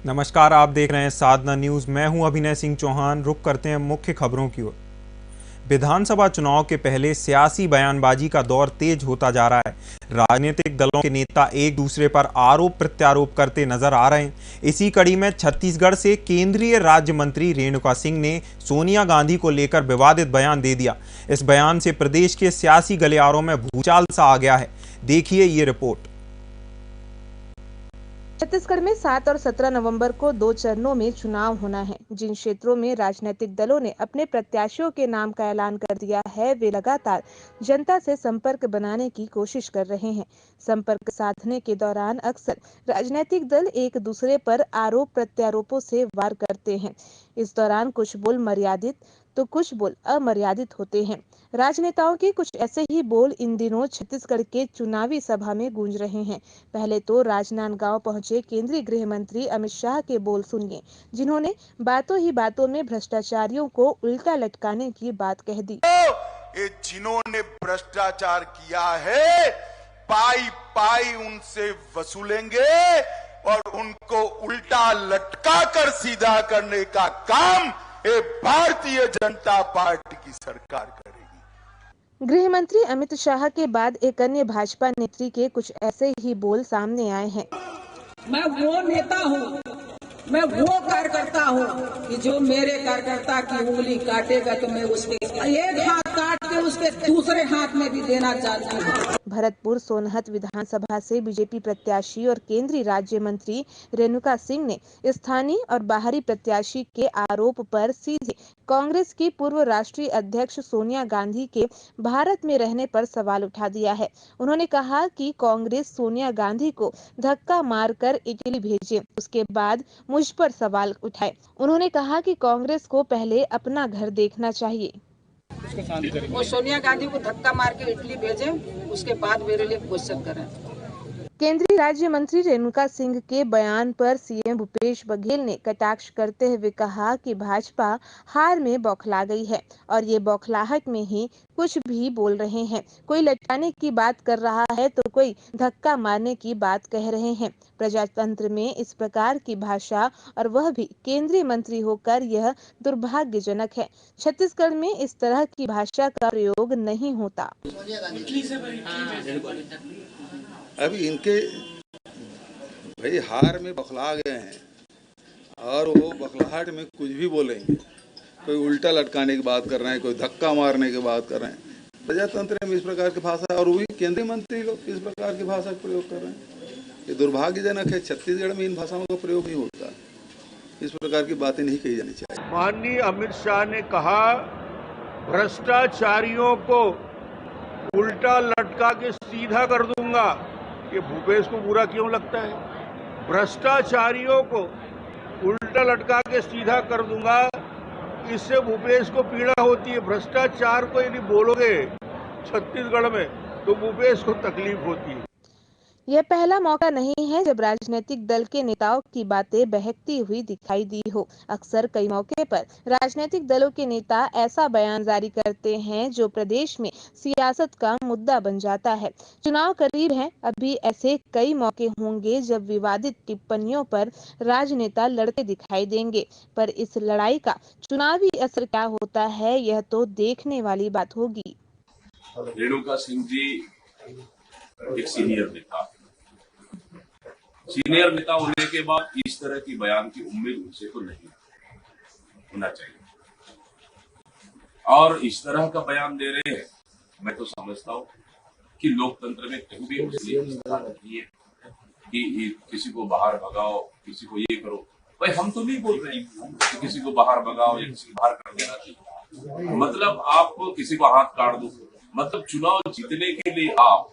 नमस्कार, आप देख रहे हैं साधना न्यूज। मैं हूं अभिनय सिंह चौहान। रुक करते हैं मुख्य खबरों की ओर। विधानसभा चुनाव के पहले सियासी बयानबाजी का दौर तेज होता जा रहा है। राजनीतिक दलों के नेता एक दूसरे पर आरोप प्रत्यारोप करते नजर आ रहे हैं। इसी कड़ी में छत्तीसगढ़ से केंद्रीय राज्य मंत्री रेणुका सिंह ने सोनिया गांधी को लेकर विवादित बयान दे दिया। इस बयान से प्रदेश के सियासी गलियारों में भूचाल सा आ गया है। देखिए ये रिपोर्ट। छत्तीसगढ़ में 7 और 17 नवंबर को 2 चरणों में चुनाव होना है। जिन क्षेत्रों में राजनीतिक दलों ने अपने प्रत्याशियों के नाम का ऐलान कर दिया है, वे लगातार जनता से संपर्क बनाने की कोशिश कर रहे हैं। संपर्क साधने के दौरान अक्सर राजनीतिक दल एक दूसरे पर आरोप प्रत्यारोपों से वार करते हैं। इस दौरान कुछ बोल मर्यादित तो कुछ बोल अमर्यादित होते हैं। राजनेताओं के कुछ ऐसे ही बोल इन दिनों छत्तीसगढ़ के चुनावी सभा में गूंज रहे हैं। पहले तो राजनांदगांव पहुंचे केंद्रीय गृह मंत्री अमित शाह के बोल सुनिए, जिन्होंने बातों ही बातों में भ्रष्टाचारियों को उल्टा लटकाने की बात कह दी। ये जिन्होंने भ्रष्टाचार किया है, पाई पाई उनसे वसूलेंगे और उनको उल्टा लटका कर सीधा करने का काम ये भारतीय जनता पार्टी की सरकार करेगी। गृह मंत्री अमित शाह के बाद एक अन्य भाजपा नेत्री के कुछ ऐसे ही बोल सामने आए हैं। मैं वो नेता हूँ, मैं वो कार्यकर्ता हूँ कि जो मेरे कार्यकर्ता की उंगली काटेगा तो मैं उसके एक हाथ काट के उसके दूसरे हाथ में भी देना चाहती हूँ। भरतपुर सोनहत विधानसभा से बीजेपी प्रत्याशी और केंद्रीय राज्य मंत्री रेणुका सिंह ने स्थानीय और बाहरी प्रत्याशी के आरोप पर सीधे कांग्रेस की पूर्व राष्ट्रीय अध्यक्ष सोनिया गांधी के भारत में रहने पर सवाल उठा दिया है। उन्होंने कहा कि कांग्रेस सोनिया गांधी को धक्का मारकर इटली भेजे, उसके बाद मुझ पर सवाल उठाए। उन्होंने कहा कि कांग्रेस को पहले अपना घर देखना चाहिए। वो सोनिया गांधी को धक्का मार के इटली भेजे, उसके बाद मेरे लिए क्वेश्चन करें। केंद्रीय राज्य मंत्री रेणुका सिंह के बयान पर सीएम भूपेश बघेल ने कटाक्ष करते हुए कहा कि भाजपा हार में बौखला गई है और ये बौखलाहट में ही कुछ भी बोल रहे हैं। कोई लटकाने की बात कर रहा है तो कोई धक्का मारने की बात कह रहे हैं। प्रजातंत्र में इस प्रकार की भाषा और वह भी केंद्रीय मंत्री होकर, यह दुर्भाग्यजनक है। छत्तीसगढ़ में इस तरह की भाषा का प्रयोग नहीं होता। अभी इनके भाई हार में बौखला गए हैं और वो बौखलाहट में कुछ भी बोलेंगे। कोई उल्टा लटकाने की बात कर रहे हैं, कोई धक्का मारने की बात कर रहे हैं। प्रजातंत्र में इस प्रकार की भाषा और वही केंद्रीय मंत्री लोग इस प्रकार की भाषा का प्रयोग कर रहे हैं। ये दुर्भाग्यजनक है। छत्तीसगढ़ में इन भाषाओं का प्रयोग नहीं होता। इस प्रकार की बातें नहीं कही जानी चाहिए। माननीय अमित शाह ने कहा, भ्रष्टाचारियों को उल्टा लटका के सीधा कर दूंगा। ये भूपेश को बुरा क्यों लगता है? भ्रष्टाचारियों को उल्टा लटका के सीधा कर दूंगा, इससे भूपेश को पीड़ा होती है। भ्रष्टाचार को यदि बोलोगे छत्तीसगढ़ में तो भूपेश को तकलीफ होती है। यह पहला मौका नहीं है जब राजनीतिक दल के नेताओं की बातें बहकती हुई दिखाई दी हो। अक्सर कई मौके पर राजनीतिक दलों के नेता ऐसा बयान जारी करते हैं जो प्रदेश में सियासत का मुद्दा बन जाता है। चुनाव करीब है, अभी ऐसे कई मौके होंगे जब विवादित टिप्पणियों पर राजनेता लड़ते दिखाई देंगे, पर इस लड़ाई का चुनावी असर क्या होता है, यह तो देखने वाली बात होगी। रेणुका सिंह जी एक सीनियर नेता होने के बाद इस तरह की बयान की उम्मीद उनसे तो नहीं होना चाहिए और इस तरह का बयान दे रहे हैं। मैं तो समझता हूँ कि लोकतंत्र में कहीं भी इसलिए नहीं है कि किसी को बाहर भगाओ, किसी को ये करो। भाई हम तो नहीं बोल रहे कि किसी को बाहर भगाओ या किसी को बाहर कर देना चाहिए। मतलब आप किसी को हाथ काट दो, मतलब चुनाव जीतने के लिए आप